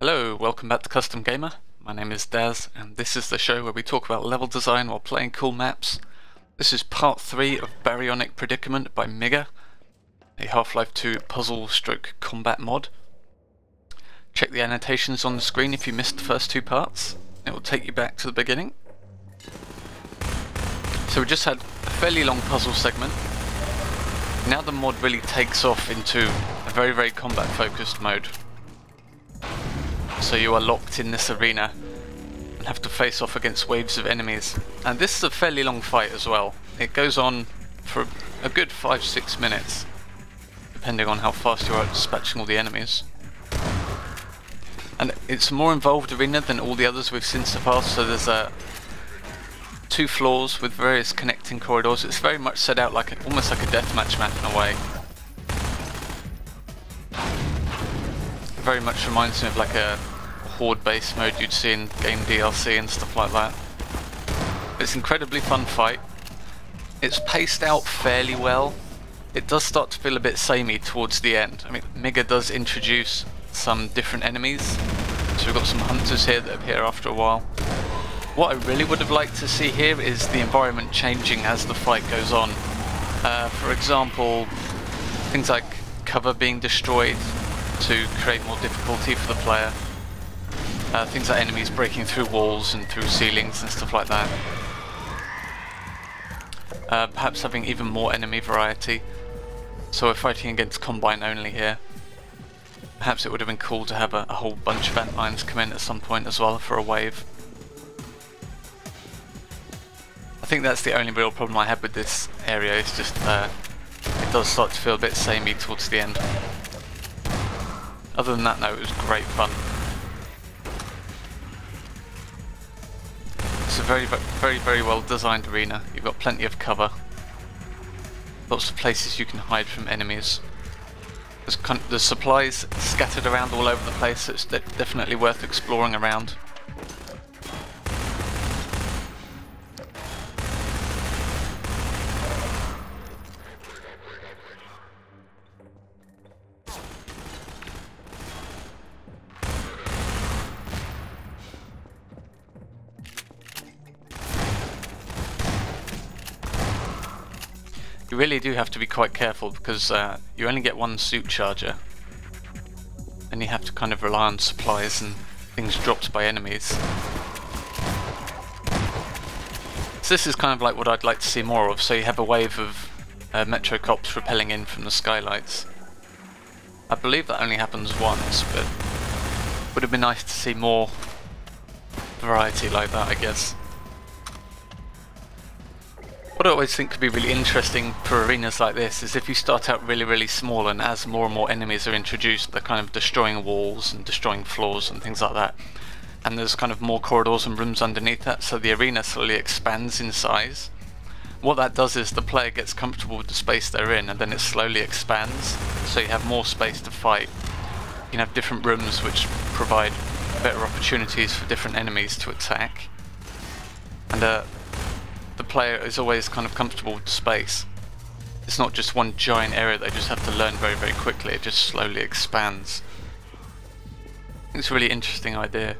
Hello, welcome back to Custom Gamer. My name is Daz, and this is the show where we talk about level design while playing cool maps. This is part 3 of Baryonic Predicament by Miigga, a Half-Life 2 puzzle/combat mod. Check the annotations on the screen if you missed the first two parts. It will take you back to the beginning. So we just had a fairly long puzzle segment. Now the mod really takes off into a very combat focused mode. So you are locked in this arena and have to face off against waves of enemies. And this is a fairly long fight as well. It goes on for a good 5-6 minutes, depending on how fast you are at dispatching all the enemies. And it's a more involved arena than all the others we've seen so far, so there's two floors with various connecting corridors. It's very much set out like almost like a deathmatch map in a way. Very much reminds me of like a horde based mode you'd see in game DLC and stuff like that. It's an incredibly fun fight. It's paced out fairly well. It does start to feel a bit samey towards the end. I mean, Miigga does introduce some different enemies. So we've got some hunters here that appear after a while. What I really would have liked to see here is the environment changing as the fight goes on. For example, things like cover being destroyed to create more difficulty for the player. Things like enemies breaking through walls and through ceilings and stuff like that. Perhaps having even more enemy variety. So we're fighting against Combine only here. Perhaps it would have been cool to have a whole bunch of antlines come in at some point as well for a wave. I think that's the only real problem I had with this area, is just it does start to feel a bit samey towards the end. Other than that, no, it was great fun. It's a very well designed arena. You've got plenty of cover. Lots of places you can hide from enemies. There's supplies scattered around all over the place, so it's definitely worth exploring around. You really do have to be quite careful because you only get one suit charger, and you have to kind of rely on supplies and things dropped by enemies. So this is kind of like what I'd like to see more of. So you have a wave of metro cops rappelling in from the skylights. I believe that only happens once, but it would have been nice to see more variety like that, I guess. What I always think could be really interesting for arenas like this is if you start out really small, and as more and more enemies are introduced, they're kind of destroying walls and destroying floors and things like that. And there's kind of more corridors and rooms underneath that, so the arena slowly expands in size. What that does is the player gets comfortable with the space they're in, and then it slowly expands, so you have more space to fight. You can have different rooms which provide better opportunities for different enemies to attack. And the player is always kind of comfortable with the space. It's not just one giant area they just have to learn very quickly, it just slowly expands. I think it's a really interesting idea.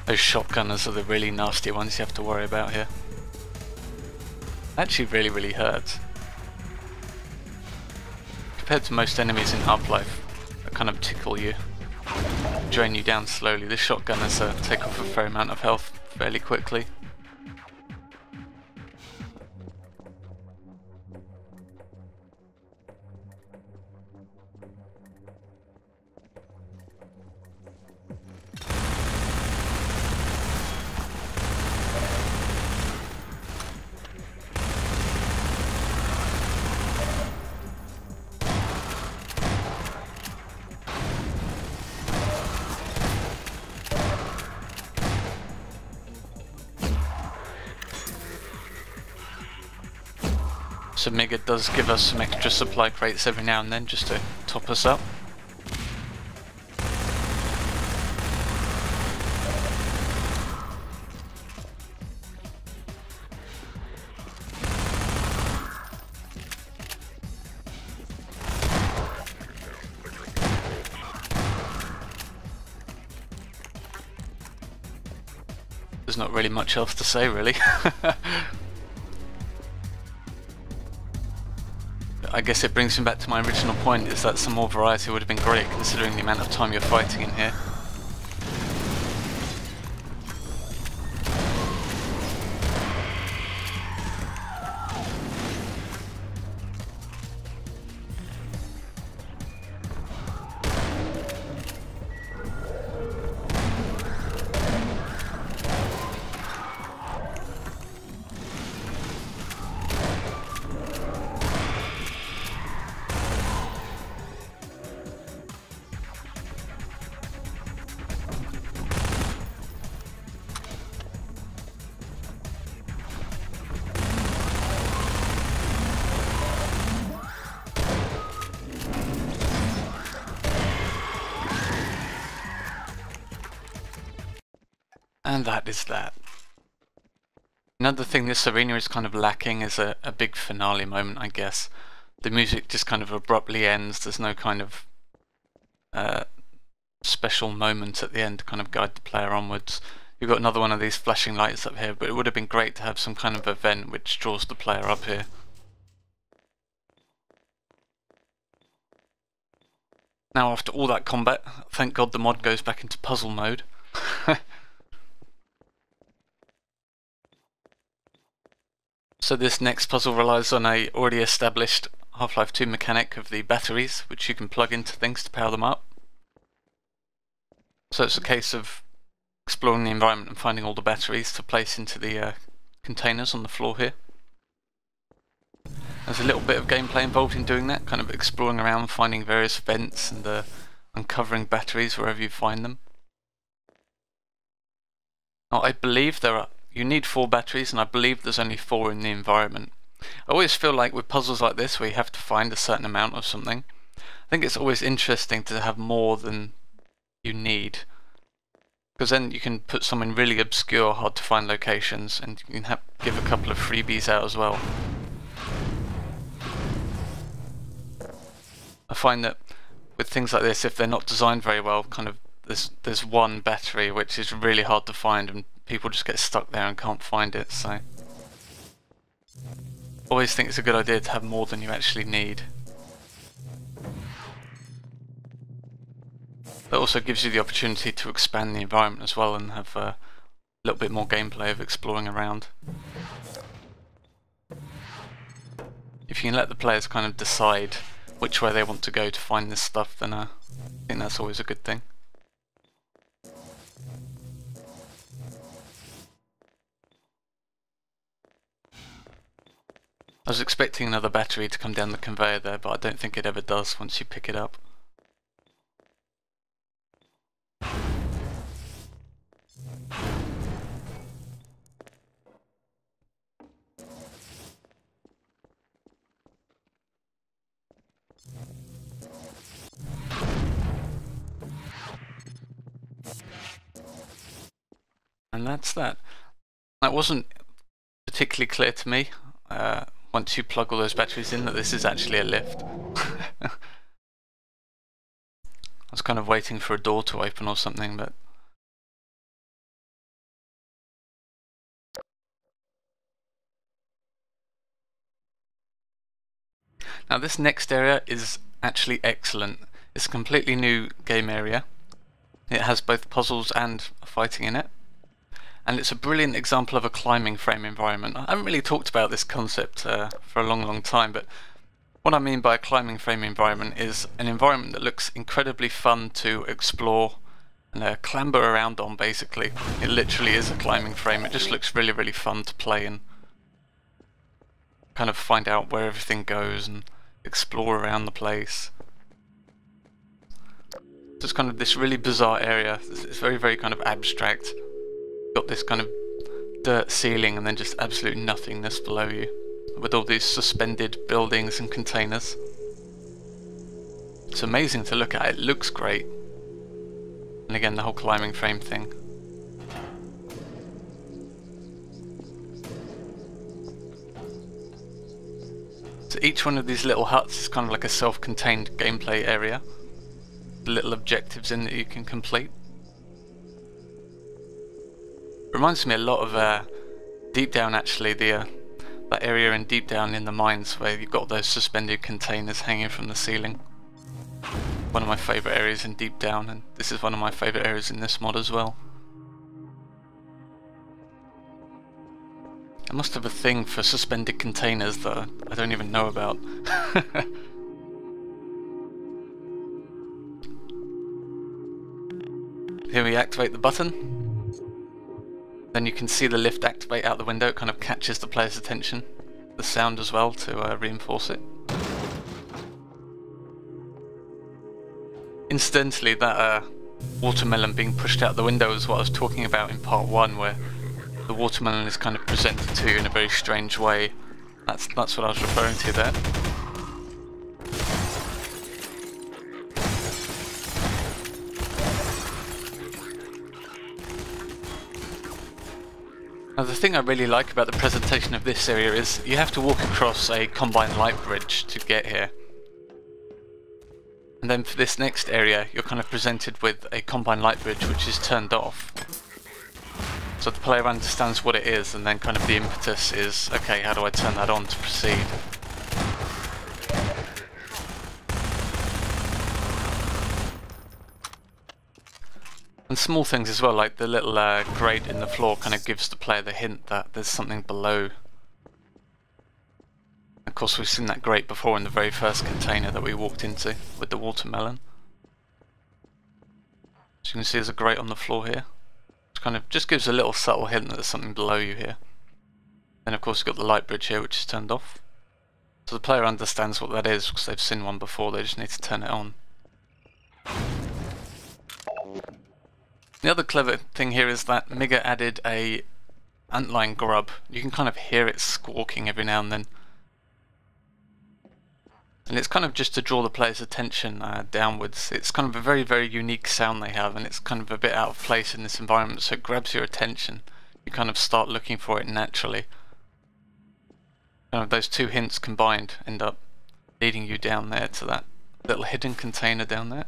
Those shotgunners are the really nasty ones you have to worry about here. Actually really hurt. Compared to most enemies in Half-Life that kind of tickle you, drain you down slowly, the shotgunners take off a fair amount of health fairly quickly. So Miigga does give us some extra supply crates every now and then just to top us up. There's not really much else to say, really. I guess it brings me back to my original point, is that some more variety would have been great considering the amount of time you're fighting in here. And that is that. Another thing this arena is kind of lacking is a big finale moment, I guess. The music just kind of abruptly ends, there's no kind of special moment at the end to kind of guide the player onwards. You've got another one of these flashing lights up here, but it would have been great to have some kind of event which draws the player up here. Now after all that combat, thank God the mod goes back into puzzle mode. So this next puzzle relies on a already established Half-Life 2 mechanic of the batteries, which you can plug into things to power them up. So it's a case of exploring the environment and finding all the batteries to place into the containers on the floor here. There's a little bit of gameplay involved in doing that, kind of exploring around, finding various vents and uncovering batteries wherever you find them. Now I believe you need 4 batteries, and I believe there's only 4 in the environment. I always feel like with puzzles like this where you have to find a certain amount of something, I think it's always interesting to have more than you need, because then you can put some in really obscure, hard to find locations, and you can give a couple of freebies out as well. I find that with things like this, if they're not designed very well, kind of there's one battery which is really hard to find and people just get stuck there and can't find it, so always think it's a good idea to have more than you actually need. That also gives you the opportunity to expand the environment as well and have a little bit more gameplay of exploring around. If you can let the players kind of decide which way they want to go to find this stuff, then I think that's always a good thing. I was expecting another battery to come down the conveyor there, but I don't think it ever does once you pick it up. And that's that. That wasn't particularly clear to me. Once you plug all those batteries in, that this is actually a lift. I was kind of waiting for a door to open or something, but now this next area is actually excellent. It's a completely new game area. It has both puzzles and fighting in it. And it's a brilliant example of a climbing frame environment. I haven't really talked about this concept for a long time, but what I mean by a climbing frame environment is an environment that looks incredibly fun to explore and clamber around on, basically. It literally is a climbing frame. It just looks really fun to play and kind of find out where everything goes and explore around the place. So it's kind of this really bizarre area. It's very kind of abstract. Got this kind of dirt ceiling and then just absolute nothingness below you. with all these suspended buildings and containers. It's amazing to look at, it looks great. And again, the whole climbing frame thing. So each one of these little huts is kind of like a self-contained gameplay area. Little objectives in that you can complete. Reminds me a lot of Deep Down, actually, that area in Deep Down in the mines where you've got those suspended containers hanging from the ceiling. One of my favourite areas in Deep Down, and this is one of my favourite areas in this mod as well. I must have a thing for suspended containers that I don't even know about. Here we activate the button. Then you can see the lift activate out the window. It kind of catches the player's attention. The sound as well to reinforce it. Incidentally, that watermelon being pushed out the window is what I was talking about in part 1, where the watermelon is kind of presented to you in a very strange way. That's what I was referring to there. Now the thing I really like about the presentation of this area is you have to walk across a combined light bridge to get here. And then for this next area you're kind of presented with a combined light bridge which is turned off. So the player understands what it is, and then kind of the impetus is, okay, how do I turn that on to proceed? And small things as well, like the little grate in the floor kind of gives the player the hint that there's something below. Of course we've seen that grate before in the very first container that we walked into with the watermelon. So you can see there's a grate on the floor here. Which kind of just gives a little subtle hint that there's something below you here. Then of course you've got the light bridge here which is turned off. So the player understands what that is because they've seen one before, they just need to turn it on. The other clever thing here is that Miigga added a antline grub. You can kind of hear it squawking every now and then. And it's kind of just to draw the player's attention downwards. It's kind of a very, very unique sound they have, and it's kind of a bit out of place in this environment, so it grabs your attention. You kind of start looking for it naturally. Kind of those two hints combined end up leading you down there to that little hidden container down there.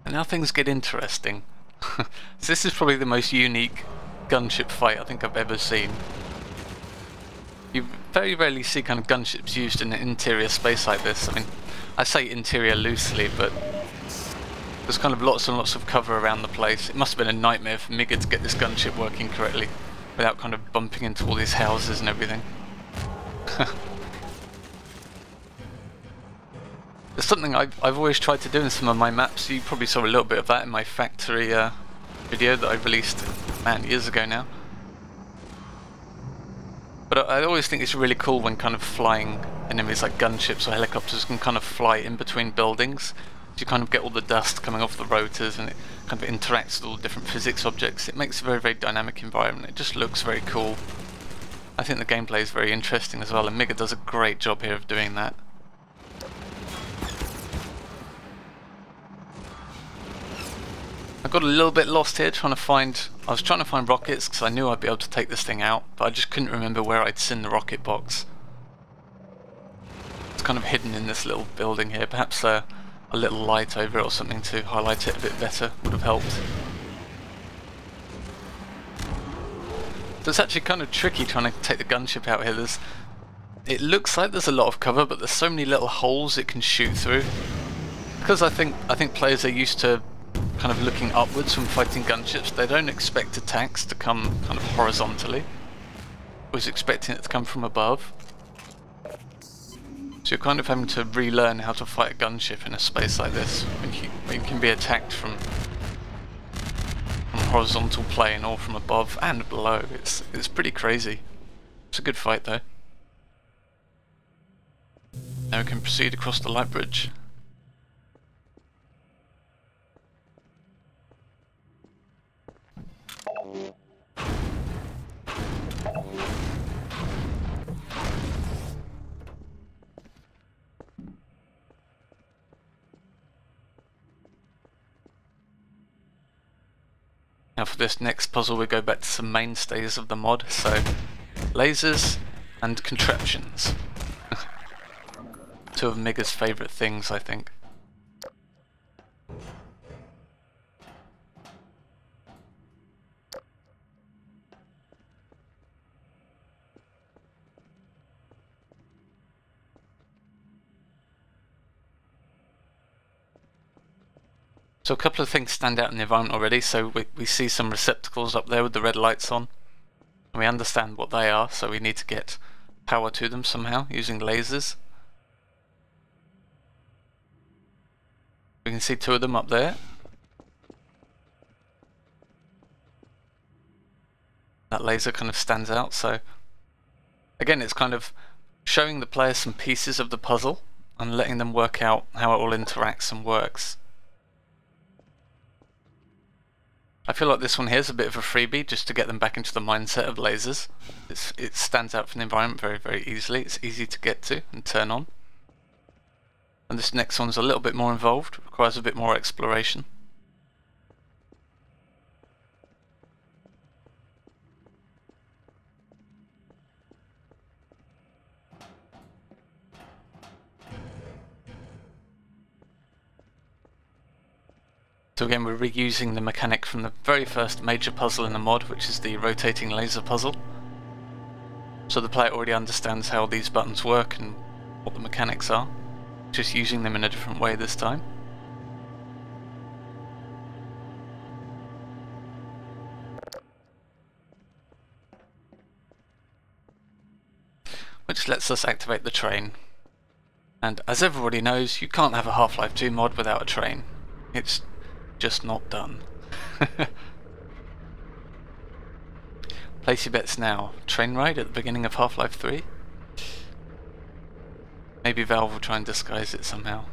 And now things get interesting. So this is probably the most unique gunship fight I think I've ever seen. You very rarely see kind of gunships used in an interior space like this. I mean, I say interior loosely, but there's kind of lots and lots of cover around the place. It must have been a nightmare for Miigga to get this gunship working correctly without kind of bumping into all these houses and everything. There's something I've always tried to do in some of my maps. You probably saw a little bit of that in my factory video that I released, man, years ago now. But I always think it's really cool when kind of flying enemies like gunships or helicopters can kind of fly in between buildings. So you kind of get all the dust coming off the rotors and it kind of interacts with all the different physics objects. It makes a very, very dynamic environment. It just looks very cool. I think the gameplay is very interesting as well, and Miigga does a great job here of doing that. I got a little bit lost here I was trying to find rockets because I knew I'd be able to take this thing out, but I just couldn't remember where I'd seen the rocket box. It's kind of hidden in this little building here. Perhaps a little light over it or something to highlight it a bit better would have helped. So it's actually kind of tricky trying to take the gunship out here. It looks like there's a lot of cover, but there's so many little holes it can shoot through. Because I think players are used to kind of looking upwards when fighting gunships. They don't expect attacks to come kind of horizontally. I was expecting it to come from above. So you're kind of having to relearn how to fight a gunship in a space like this. We can be attacked from horizontal plane or from above and below. It's pretty crazy. It's a good fight though. Now we can proceed across the light bridge. Now for this next puzzle we go back to some mainstays of the mod, so lasers and contraptions. Two of Miigga's favourite things, I think. So a couple of things stand out in the environment already. So we see some receptacles up there with the red lights on. And we understand what they are, so we need to get power to them somehow using lasers. We can see two of them up there. That laser kind of stands out, so again it's kind of showing the player some pieces of the puzzle and letting them work out how it all interacts and works. I feel like this one here is a bit of a freebie just to get them back into the mindset of lasers. It stands out from the environment very, very easily. It's easy to get to and turn on. And this next one's a little bit more involved, requires a bit more exploration. So again, we're reusing the mechanic from the very first major puzzle in the mod, which is the rotating laser puzzle. So the player already understands how these buttons work and what the mechanics are, just using them in a different way this time. Which lets us activate the train. And as everybody knows, you can't have a Half-Life 2 mod without a train. It's just not done. Place your bets now. Train ride at the beginning of Half-Life 3? Maybe Valve will try and disguise it somehow.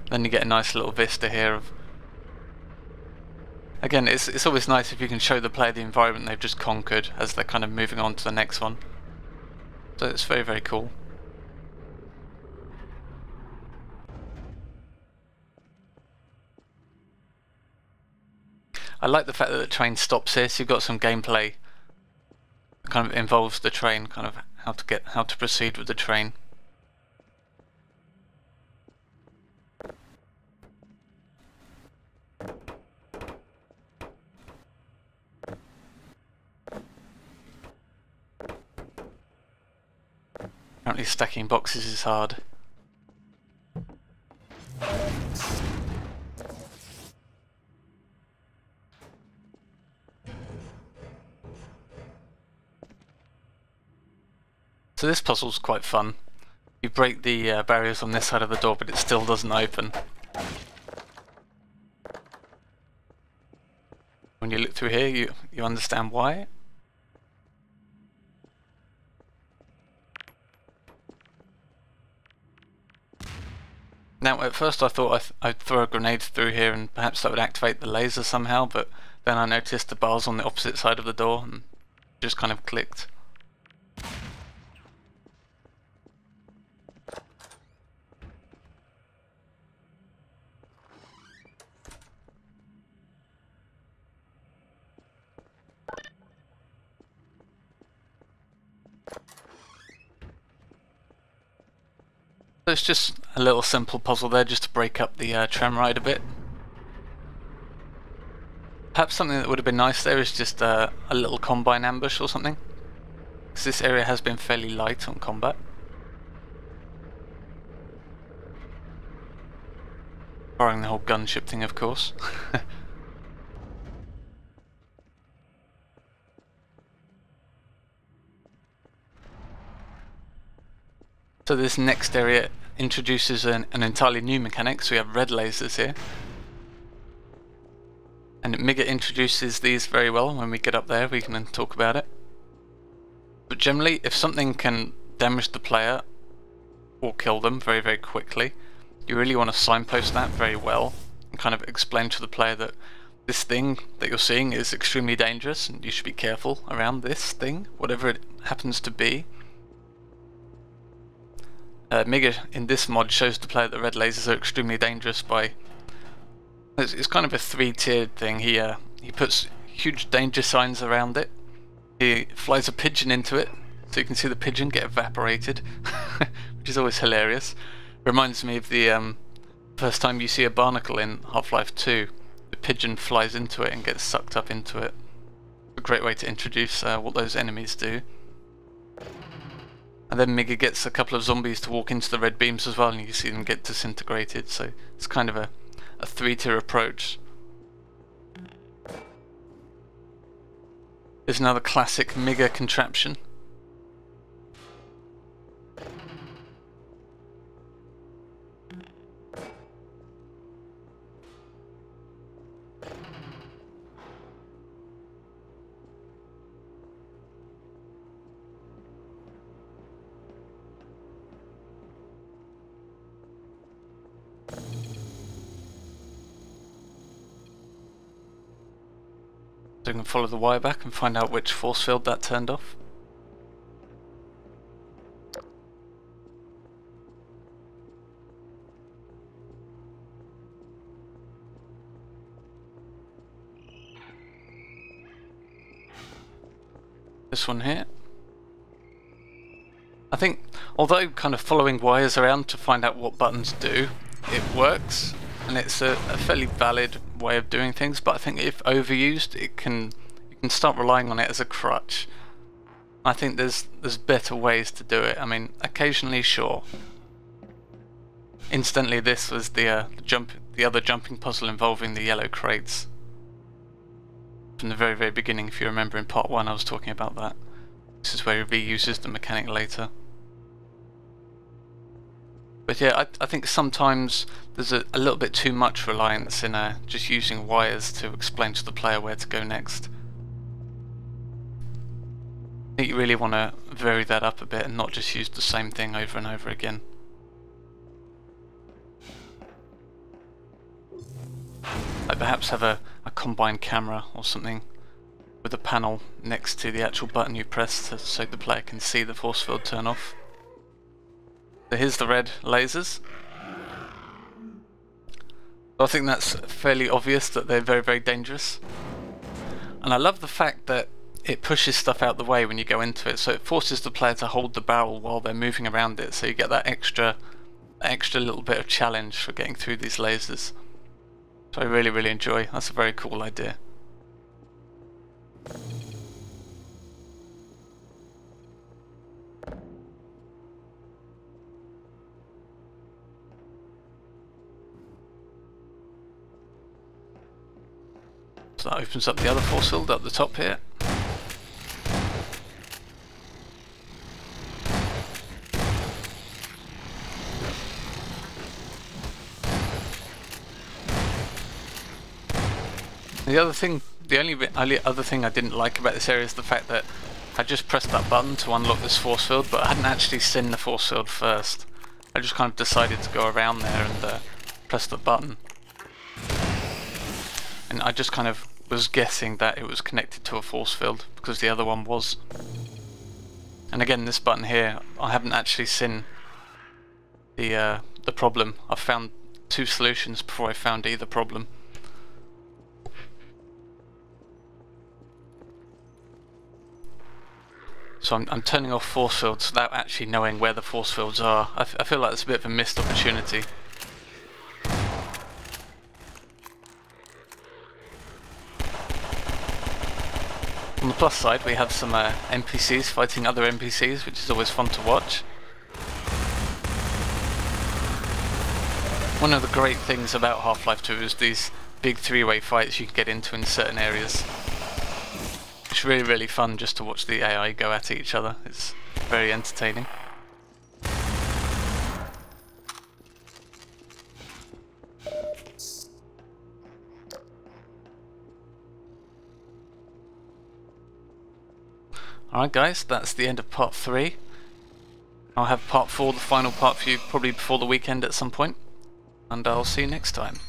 Then you get a nice little vista here of... Again, it's always nice if you can show the player the environment they've just conquered as they're kind of moving on to the next one. So it's very, very cool. I like the fact that the train stops here, so you've got some gameplay that kind of involves the train, kind of how to proceed with the train. Apparently stacking boxes is hard. So this puzzle's quite fun. You break the barriers on this side of the door, but it still doesn't open. When you look through here, you understand why. Now, at first I thought I'd throw a grenade through here and perhaps that would activate the laser somehow, but then I noticed the bar's on the opposite side of the door and just kind of clicked. So it's just a little simple puzzle there just to break up the tram ride a bit. Perhaps something that would have been nice there is just a little combine ambush or something, because this area has been fairly light on combat. Barring the whole gunship thing, of course. So this next area introduces an entirely new mechanic, so we have red lasers here. And Miigga introduces these very well. When we get up there we can then talk about it. But generally, if something can damage the player or kill them very, very quickly, you really want to signpost that very well and kind of explain to the player that this thing that you're seeing is extremely dangerous and you should be careful around this thing, whatever it happens to be. Miigga in this mod shows the player that red lasers are extremely dangerous by... It's kind of a three-tiered thing. He puts huge danger signs around it. He flies a pigeon into it, so you can see the pigeon get evaporated, which is always hilarious. Reminds me of the first time you see a barnacle in Half-Life 2. The pigeon flies into it and gets sucked up into it. A great way to introduce what those enemies do. And then Miigga gets a couple of zombies to walk into the red beams as well, and you see them get disintegrated, so it's kind of a three-tier approach. There's another classic Miigga contraption. So we can follow the wire back and find out which force field that turned off. This one here. I think, although kind of following wires around to find out what buttons do, it works, and it's a fairly valid way of doing things, but I think if overused, you can start relying on it as a crutch. I think there's better ways to do it. I mean, occasionally, sure. Incidentally, this was the other jumping puzzle involving the yellow crates. From the very, very beginning, if you remember in part 1 I was talking about that. This is where he reuses the mechanic later. But yeah, I think sometimes there's a little bit too much reliance in just using wires to explain to the player where to go next. I think you really want to vary that up a bit and not just use the same thing over and over again. Like perhaps have a combined camera or something with a panel next to the actual button you press so the player can see the force field turn off. So here's the red lasers. I think that's fairly obvious that they're very, very dangerous. And I love the fact that it pushes stuff out the way when you go into it, so it forces the player to hold the barrel while they're moving around it, so you get that extra little bit of challenge for getting through these lasers. So I really, really enjoy. That's a very cool idea. So that opens up the other force field up the top here. The only other thing I didn't like about this area is the fact that I just pressed that button to unlock this force field, but I hadn't actually seen the force field first. I just kind of decided to go around there and press the button. And I just kind of was guessing that it was connected to a force field because the other one was. And again, this button here, I haven't actually seen the problem. I found 2 solutions before I found either problem. So I'm turning off force fields without actually knowing where the force fields are. I feel like it's a bit of a missed opportunity. On the plus side, we have some NPCs fighting other NPCs, which is always fun to watch. One of the great things about Half-Life 2 is these big 3-way fights you can get into in certain areas. It's really, really fun just to watch the AI go at each other. It's very entertaining. Alright guys, that's the end of part 3. I'll have part 4, the final part for you, probably before the weekend at some point. And I'll see you next time.